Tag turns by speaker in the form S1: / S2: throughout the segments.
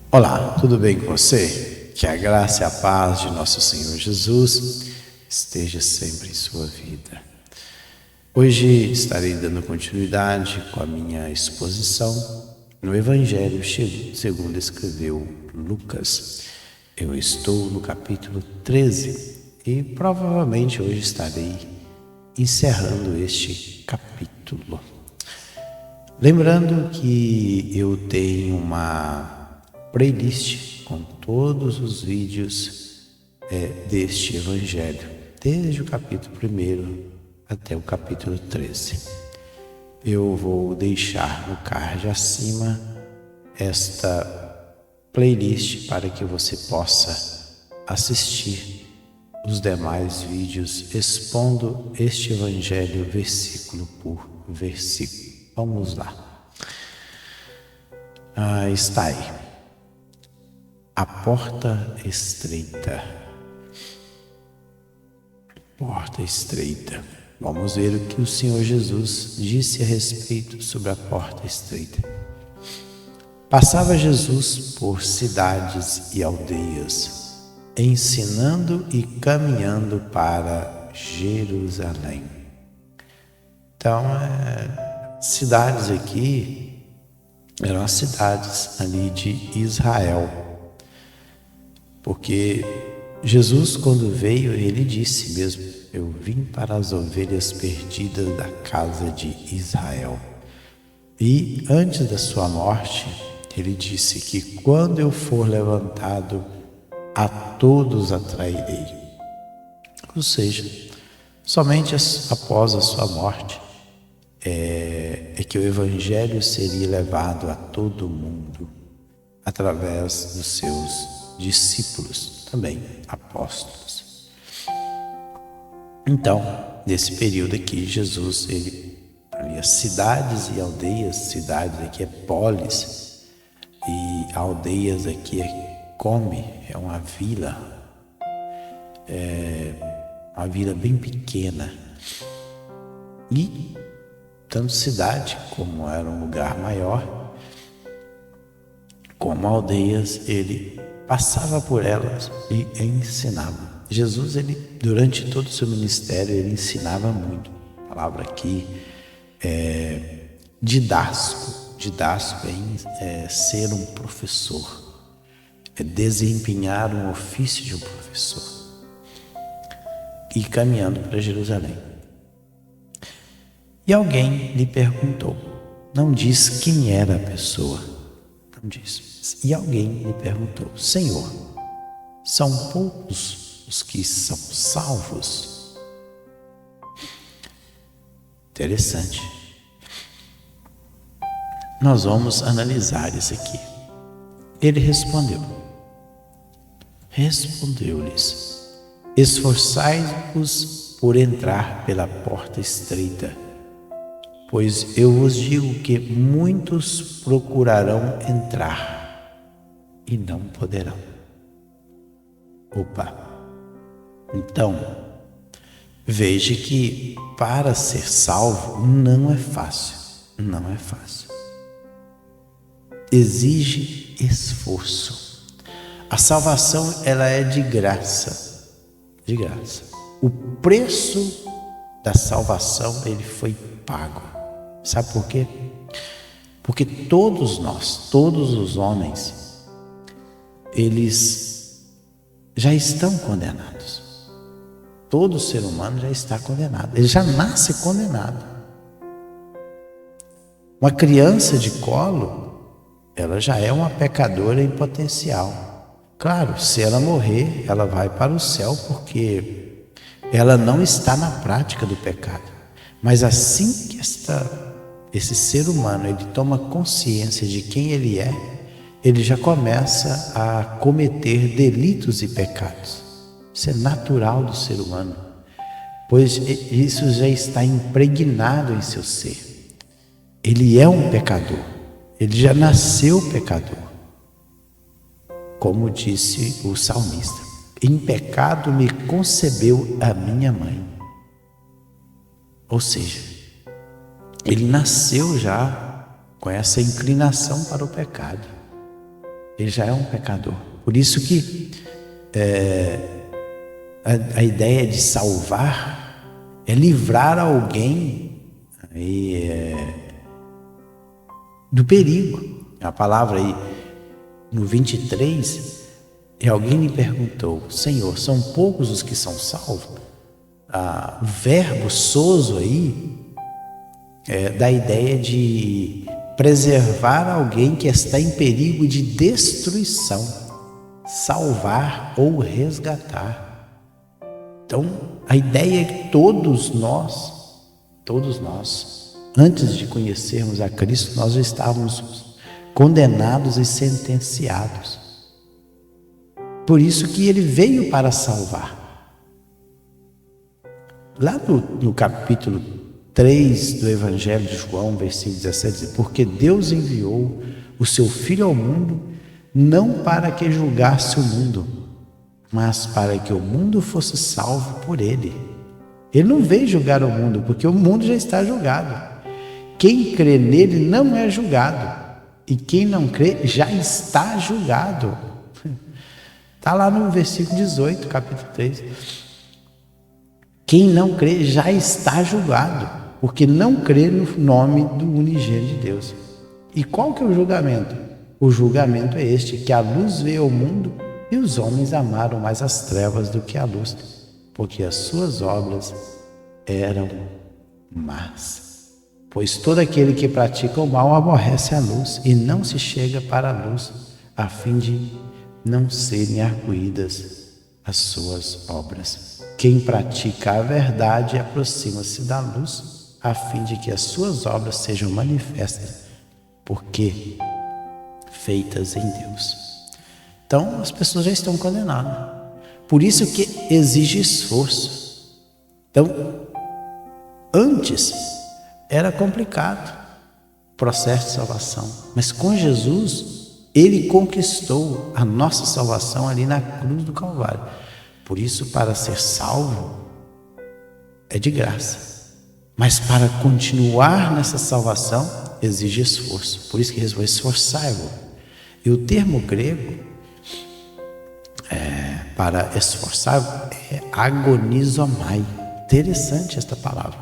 S1: Olá, tudo bem com você? Que a graça e a paz de nosso Senhor Jesus esteja sempre em sua vida. Hoje estarei dando continuidade com a minha exposição no Evangelho segundo escreveu Lucas. Eu estou no capítulo 13 e provavelmente hoje estarei encerrando este capítulo. Lembrando que eu tenho uma playlist com todos os vídeos deste Evangelho, desde o capítulo 1 até o capítulo 13. Eu vou deixar no card acima esta playlist para que você possa assistir os demais vídeos expondo este Evangelho versículo por versículo. Vamos lá. Está aí. A porta estreita. Porta estreita. Vamos ver o que o Senhor Jesus disse a respeito sobre a porta estreita. Passava Jesus por cidades e aldeias, ensinando e caminhando para Jerusalém. Então, cidades aqui eram as cidades ali de Israel, porque Jesus, quando veio, ele disse mesmo: eu vim para as ovelhas perdidas da casa de Israel. E antes da sua morte, ele disse que quando eu for levantado, a todos atrairei. Ou seja, somente após a sua morte é que o Evangelho seria levado a todo mundo através dos seus discípulos, também apóstolos. Então, nesse período aqui, Jesus, ali as cidades e aldeias, cidades aqui é polis, e aldeias aqui é come, é uma vila bem pequena. E tanto cidade, como era um lugar maior, como aldeias, ele passava por elas e ensinava. Jesus, durante todo o seu ministério, ele ensinava muito. A palavra aqui é didático. Didático é ser um professor, é desempenhar um ofício de um professor. E caminhando para Jerusalém. E alguém lhe perguntou, não diz quem era a pessoa, não diz. E alguém lhe perguntou, Senhor, são poucos os que são salvos? Interessante. Nós vamos analisar isso aqui. Ele respondeu-lhes, esforçai-vos por entrar pela porta estreita, pois eu vos digo que muitos procurarão entrar e não poderão. Então, veja que para ser salvo não é fácil, não é fácil. Exige esforço. A salvação, ela é de graça, de graça. O preço da salvação, ele foi pago. Sabe por quê? Porque todos nós, todos os homens, eles já estão condenados. Todo ser humano já está condenado. Ele já nasce condenado. Uma criança de colo, ela já é uma pecadora em potencial. Claro, se ela morrer, ela vai para o céu porque ela não está na prática do pecado. Mas assim que esse ser humano ele toma consciência de quem ele é, ele já começa a cometer delitos e pecados. Isso é natural do ser humano, pois isso já está impregnado em seu ser. Ele é um pecador, ele já nasceu pecador. Como disse o salmista, em pecado me concebeu a minha mãe. Ou seja, ele nasceu já com essa inclinação para o pecado. ele já é um pecador. Por isso que a ideia de salvar é livrar alguém do perigo. A palavra aí, no 23, alguém me perguntou: Senhor, são poucos os que são salvos? O verbo sozo aí dá a ideia de preservar alguém que está em perigo de destruição, salvar ou resgatar. Então, a ideia é que todos nós, antes de conhecermos a Cristo, nós já estávamos condenados e sentenciados. Por isso que ele veio para salvar. Lá no capítulo 3 do Evangelho de João, versículo 17, diz: porque Deus enviou o seu Filho ao mundo, não para que julgasse o mundo, mas para que o mundo fosse salvo por ele. Ele não veio julgar o mundo, porque o mundo já está julgado. Quem crê nele não é julgado, e quem não crê já está julgado. Está lá no versículo 18, capítulo 3. Quem não crê já está julgado, porque não crê no nome do unigênito de Deus. E qual que é o julgamento? O julgamento é este, que a luz veio ao mundo e os homens amaram mais as trevas do que a luz, porque as suas obras eram más. Pois todo aquele que pratica o mal aborrece a luz e não se chega para a luz, a fim de não serem arguídas as suas obras. Quem pratica a verdade aproxima-se da luz, a fim de que as suas obras sejam manifestas, porque feitas em Deus. Então, as pessoas já estão condenadas. Por isso que exige esforço. Então, antes era complicado o processo de salvação, mas com Jesus, ele conquistou a nossa salvação ali na cruz do Calvário. Por isso, para ser salvo, é de graça. Mas para continuar nessa salvação, exige esforço. Por isso que ele vai esforçar-vos. E o termo grego para esforçar é agonizomai. Interessante esta palavra.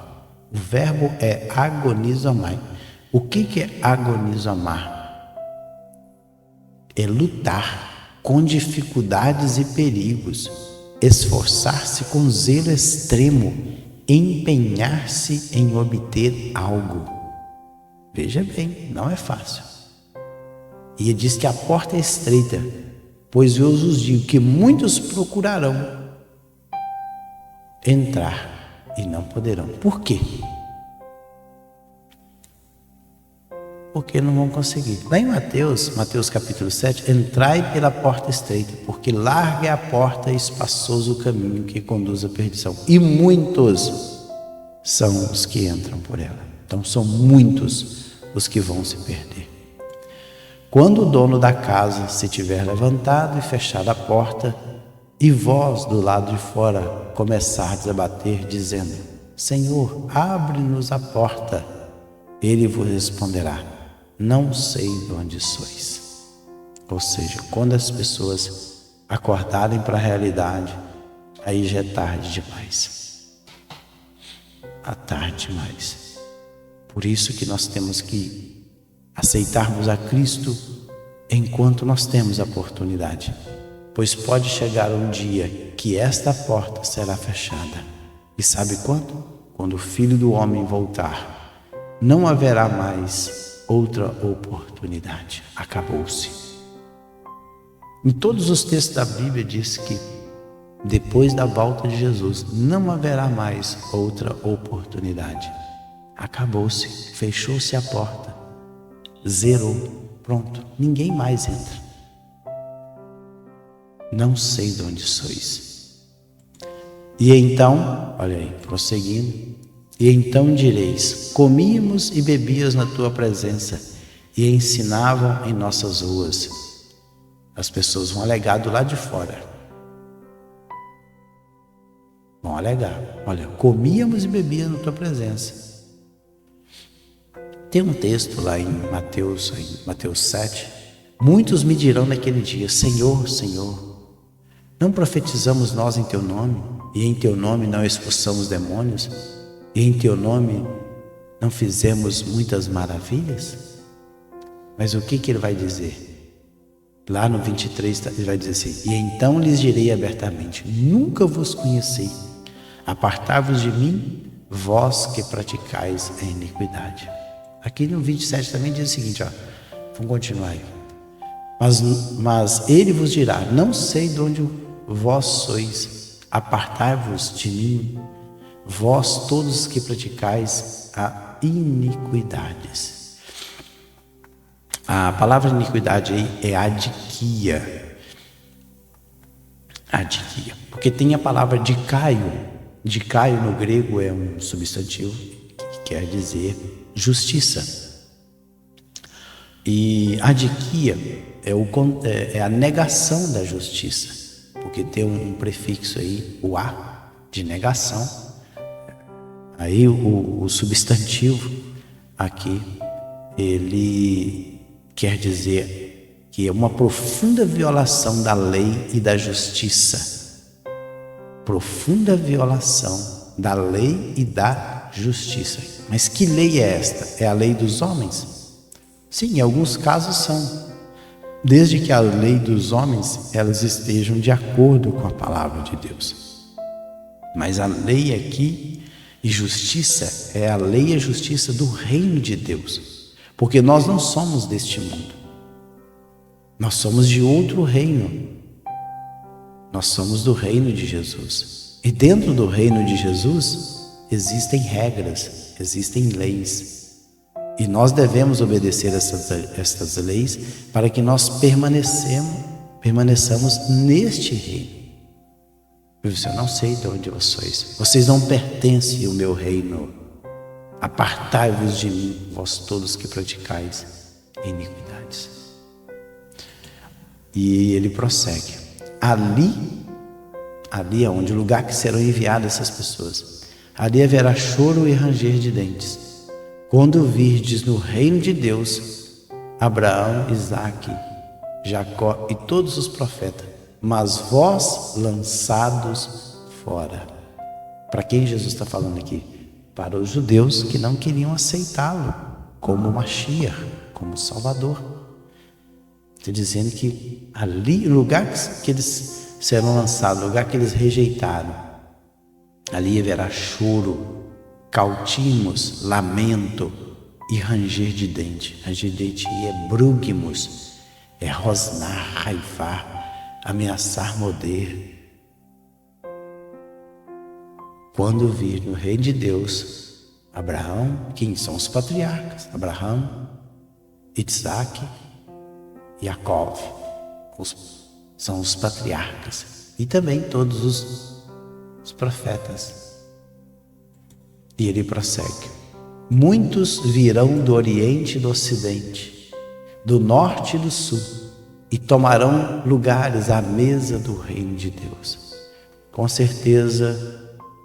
S1: O verbo é agonizomai. O que é agonizomar? É lutar com dificuldades e perigos, esforçar-se com zelo extremo, empenhar-se em obter algo. Veja bem, não é fácil. E ele diz que a porta é estreita, pois eu vos digo que muitos procurarão entrar e não poderão. Por quê? Porque não vão conseguir. Lá em Mateus capítulo 7, entrai pela porta estreita, porque larga é a porta e espaçoso o caminho que conduz à perdição. E muitos são os que entram por ela. Então são muitos os que vão se perder. Quando o dono da casa se tiver levantado e fechado a porta, e vós do lado de fora começardes a bater, dizendo: Senhor, abre-nos a porta, ele vos responderá: não sei de onde sois. Ou seja, quando as pessoas acordarem para a realidade, aí já é tarde demais. É tarde demais. Por isso que nós temos que aceitarmos a Cristo enquanto nós temos a oportunidade, pois pode chegar um dia que esta porta será fechada. E sabe quando? Quando o Filho do Homem voltar, não haverá mais outra oportunidade. Acabou-se. Em todos os textos da Bíblia diz que depois da volta de Jesus não haverá mais outra oportunidade. Acabou-se, fechou-se a porta, zerou, pronto, ninguém mais entra. Não sei de onde sois. E então, olha aí, prosseguindo, e então direis: comíamos e bebíamos na tua presença e ensinavam em nossas ruas. As pessoas vão alegar do lado de fora. Vão alegar: olha, comíamos e bebíamos na tua presença. Tem um texto lá em Mateus 7, Muitos me dirão naquele dia: Senhor, Senhor, não profetizamos nós em teu nome, e em teu nome não expulsamos demônios, e em teu nome não fizemos muitas maravilhas? Mas o que ele vai dizer? Lá no 23 ele vai dizer assim: e então lhes direi abertamente: nunca vos conheci, apartai-vos de mim, vós que praticais a iniquidade. Aqui no 27 também diz o seguinte, vamos continuar aí. Mas ele vos dirá: não sei de onde vós sois, apartai-vos de mim, vós todos que praticais a iniquidades. A palavra iniquidade aí é adiquia. Adiquia. Porque tem a palavra dicaio. Dicaio no grego é um substantivo que quer dizer justiça. E adiquia é a negação da justiça. Porque tem um prefixo aí, o a, de negação. Aí o substantivo aqui, ele quer dizer que é uma profunda violação da lei e da justiça. Profunda violação da lei e da justiça. Mas que lei é esta? É a lei dos homens? Sim, em alguns casos são. Desde que a lei dos homens, elas estejam de acordo com a palavra de Deus. Mas a lei aqui e justiça é a lei e a justiça do reino de Deus. Porque nós não somos deste mundo. Nós somos de outro reino. Nós somos do reino de Jesus. E dentro do reino de Jesus existem regras, existem leis. E nós devemos obedecer estas leis para que nós permaneçamos neste reino. Eu não sei de onde vós sois. Vocês não pertencem ao meu reino. Apartai-vos de mim, vós todos que praticais iniquidades. E ele prossegue. Ali é onde o lugar que serão enviadas essas pessoas. Ali haverá choro e ranger de dentes. Quando virdes no reino de Deus Abraão, Isaque, Jacó e todos os profetas, mas vós lançados fora. Para quem Jesus está falando aqui? Para os judeus que não queriam aceitá-lo como Mashiach, como Salvador. Está dizendo que ali, o lugar que eles serão lançados, o lugar que eles rejeitaram, ali haverá choro, cautimos, lamento e ranger de dente. Ranger de dente é brugmos, é rosnar, raivar, ameaçar, morder. Quando vir no reino de Deus, Abraão, quem são os patriarcas? Abraão, Isaac e Jacó, são os patriarcas. E também todos os profetas. E ele prossegue. Muitos virão do Oriente e do Ocidente, do Norte e do Sul, e tomarão lugares à mesa do reino de Deus. Com certeza,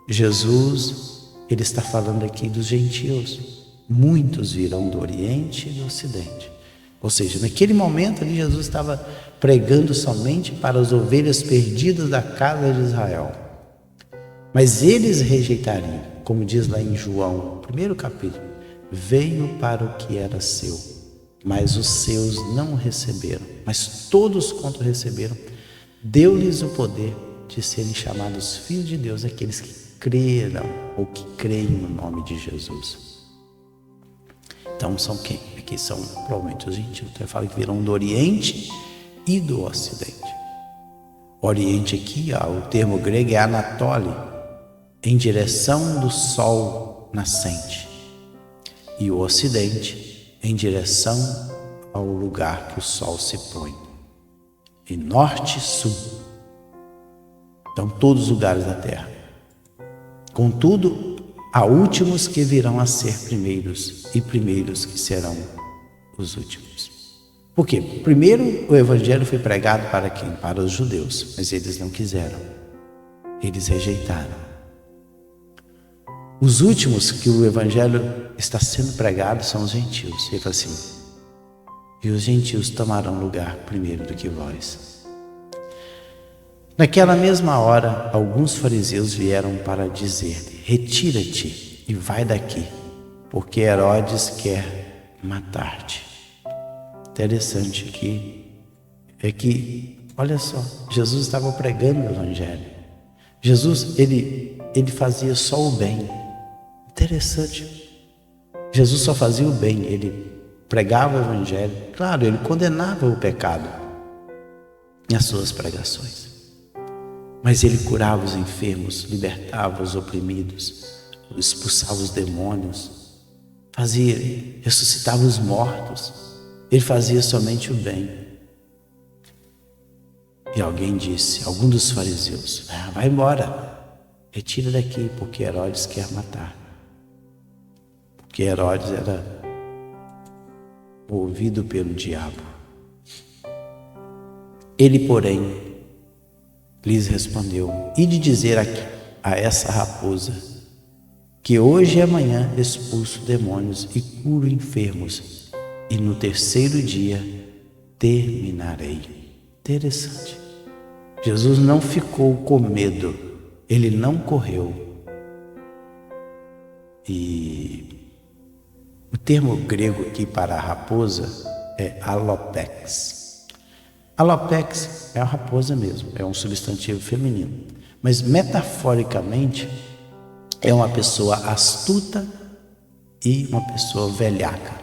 S1: Jesus, ele está falando aqui dos gentios. Muitos virão do Oriente e do Ocidente. Ou seja, naquele momento ali Jesus estava pregando somente para as ovelhas perdidas da casa de Israel. Mas eles rejeitariam, como diz lá em João, primeiro capítulo, veio para o que era seu, mas os seus não o receberam. Mas todos quanto receberam, deu-lhes o poder de serem chamados filhos de Deus, aqueles que creram ou que creem no nome de Jesus. Então são quem? Aqui são provavelmente os gentios. Então eu falo que virão do Oriente e do Ocidente. Oriente aqui, o termo grego é Anatole, em direção do sol nascente. E o Ocidente em direção ao lugar que o sol se põe. E norte e sul. Então todos os lugares da terra. Contudo, há últimos que virão a ser primeiros, e primeiros que serão os últimos. Por quê? Primeiro, o evangelho foi pregado para quem? Para os judeus, mas eles não quiseram. Eles rejeitaram. Os últimos que o evangelho está sendo pregado são os gentios. Ele fala assim: e os gentios tomarão lugar primeiro do que vós. Naquela mesma hora, alguns fariseus vieram para dizer-lhe: retira-te e vai daqui, porque Herodes quer matar-te. Interessante aqui é que, olha só, Jesus estava pregando o evangelho. Jesus, ele fazia só o bem. Interessante. Jesus só fazia o bem, ele pregava o evangelho. Claro, ele condenava o pecado nas suas pregações, mas ele curava os enfermos, libertava os oprimidos, expulsava os demônios, ressuscitava os mortos. Ele fazia somente o bem. E alguém disse, algum dos fariseus: vai embora, retira daqui, porque Herodes quer matar. Porque Herodes era movido pelo diabo. Ele, porém, lhes respondeu: ide dizer a essa raposa que hoje e amanhã expulso demônios e curo enfermos, e no terceiro dia terminarei. Interessante. Jesus não ficou com medo, ele não correu. E o termo grego aqui para a raposa é alopex. Alopex é a raposa mesmo, é um substantivo feminino, mas metaforicamente é uma pessoa astuta e uma pessoa velhaca.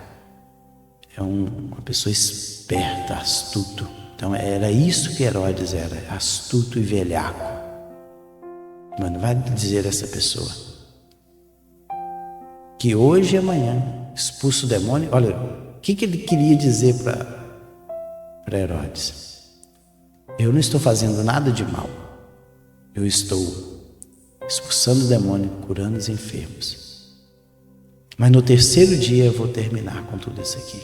S1: É uma pessoa esperta, astuto. Então era isso que Herodes era, astuto e velhaco. Mano, vai dizer a essa pessoa que hoje e amanhã expulsa o demônio. Olha, o que ele queria dizer para Herodes? Eu não estou fazendo nada de mal. Eu estou expulsando o demônio, curando os enfermos. Mas no terceiro dia eu vou terminar com tudo isso aqui.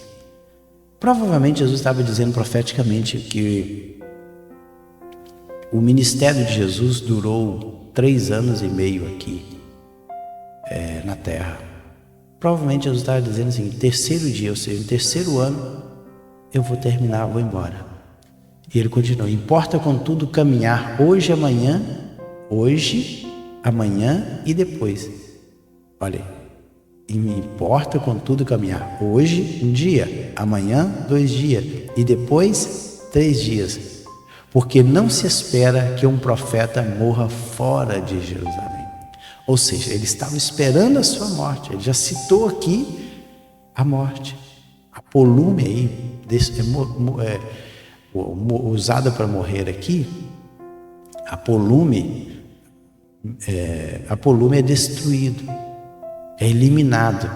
S1: Provavelmente Jesus estava dizendo profeticamente que o ministério de Jesus durou 3 anos e meio aqui na terra. Provavelmente Jesus estava dizendo assim: terceiro dia, ou seja, no terceiro ano eu vou terminar, vou embora. E ele continuou: importa contudo caminhar hoje, amanhã e depois. Olha, e me importa contudo caminhar hoje 1 dia, amanhã 2 dias e depois 3 dias, porque não se espera que um profeta morra fora de Jerusalém. Ou seja, ele estava esperando a sua morte. Ele já citou aqui a morte. A polume aí, usada para morrer aqui, a polume é destruído, é eliminado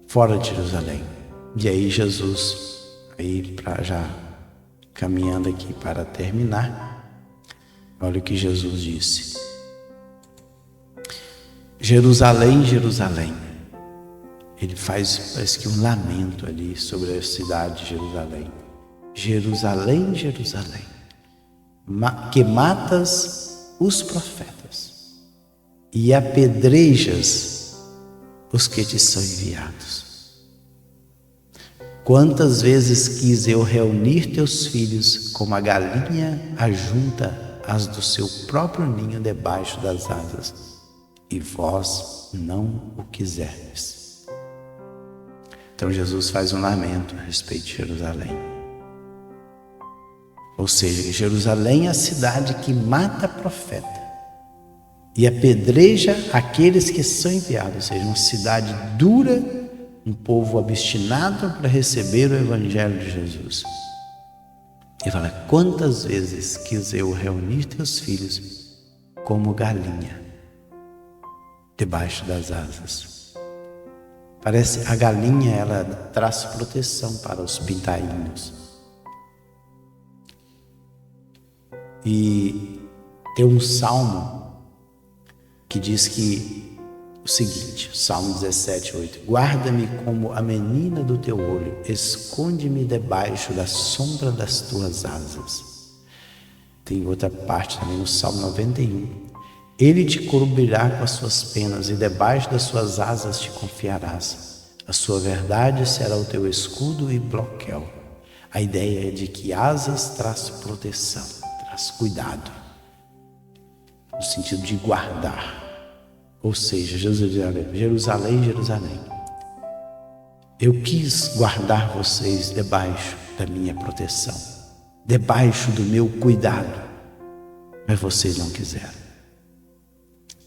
S1: fora de Jerusalém. E aí Jesus, já caminhando aqui para terminar, olha o que Jesus disse: Jerusalém, Jerusalém. Ele faz, parece que um lamento ali sobre a cidade de Jerusalém. Jerusalém, Jerusalém, que matas os profetas e apedrejas os que te são enviados. Quantas vezes quis eu reunir teus filhos, como a galinha ajunta as do seu próprio ninho debaixo das asas, e vós não o quisestes. Então Jesus faz um lamento a respeito de Jerusalém. Ou seja, Jerusalém é a cidade que mata profeta e apedreja aqueles que são enviados. Ou seja, uma cidade dura, um povo obstinado para receber o evangelho de Jesus. Ele fala: quantas vezes quis eu reunir teus filhos como galinha debaixo das asas. Parece a galinha, ela traz proteção para os pintainhos. E tem um salmo que diz que o seguinte, Salmo 17:8: guarda-me como a menina do teu olho, esconde-me debaixo da sombra das tuas asas. Tem outra parte também no Salmo 91: ele te cobrirá com as suas penas e debaixo das suas asas te confiarás. A sua verdade será o teu escudo e broquel. A ideia é de que asas traz proteção, traz cuidado, no sentido de guardar. Ou seja, Jerusalém, Jerusalém, eu quis guardar vocês debaixo da minha proteção, debaixo do meu cuidado, mas vocês não quiseram.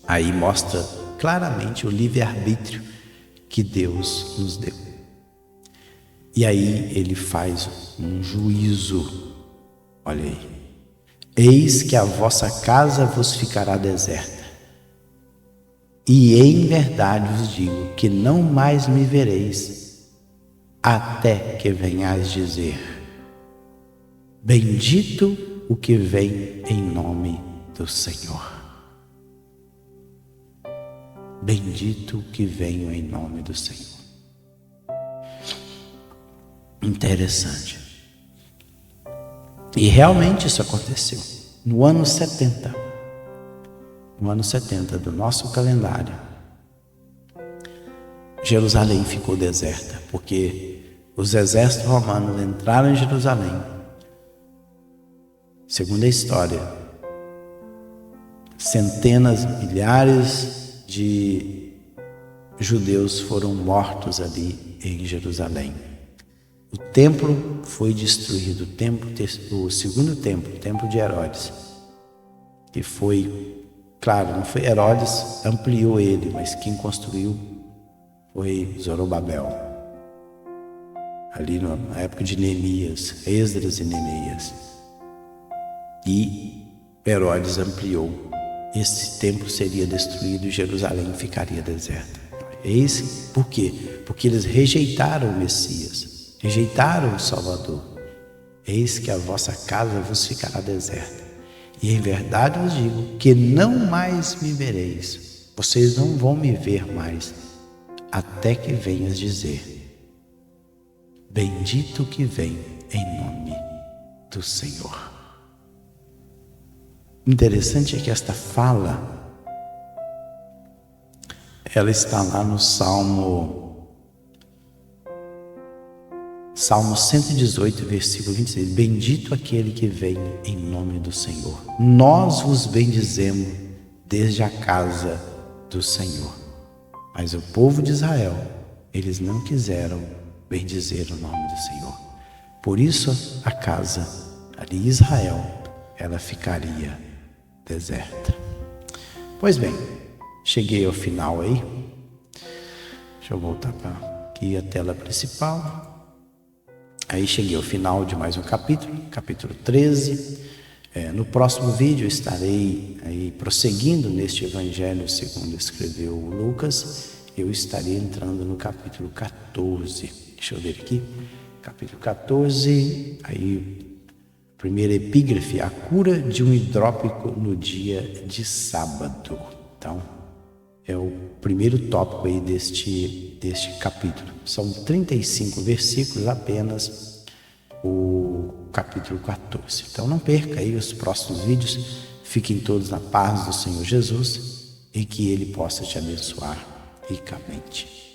S1: Aí mostra claramente o livre-arbítrio que Deus nos deu. E aí ele faz um juízo. Olha aí. Eis que a vossa casa vos ficará deserta. E em verdade vos digo que não mais me vereis, até que venhais dizer: bendito o que vem em nome do Senhor. Bendito o que vem em nome do Senhor. Interessante. E realmente isso aconteceu. No ano 70. No ano 70 do nosso calendário, Jerusalém ficou deserta, porque os exércitos romanos entraram em Jerusalém. Segundo a história, centenas, milhares de judeus foram mortos ali em Jerusalém. O templo foi destruído, o segundo templo, o templo de Herodes, que foi, claro, não foi Herodes, ampliou ele, mas quem construiu foi Zorobabel, ali na época de Neemias, Esdras e Neemias. E Herodes ampliou, esse templo seria destruído e Jerusalém ficaria deserta. Eis por quê? Porque eles rejeitaram o Messias, rejeitaram o Salvador. Eis que a vossa casa vos ficará deserta. E em verdade vos digo que não mais me vereis. Vocês não vão me ver mais, até que venhas dizer: bendito que vem em nome do Senhor. Interessante é que esta fala, ela está lá no Salmo 118, versículo 26. Bendito aquele que vem em nome do Senhor. Nós vos bendizemos desde a casa do Senhor. Mas o povo de Israel, eles não quiseram bendizer o nome do Senhor. Por isso a casa ali, Israel, ela ficaria deserta. Pois bem, cheguei ao final aí. Deixa eu voltar para aqui a tela principal. Aí cheguei ao final de mais um capítulo, capítulo 13. No próximo vídeo eu estarei aí prosseguindo neste evangelho segundo escreveu Lucas. Eu estarei entrando no capítulo 14. Deixa eu ver aqui. Capítulo 14, aí primeira epígrafe, a cura de um hidrópico no dia de sábado. Então, é o primeiro tópico aí deste capítulo. São 35 versículos apenas, o capítulo 14. Então não perca aí os próximos vídeos. Fiquem todos na paz do Senhor Jesus e que Ele possa te abençoar ricamente.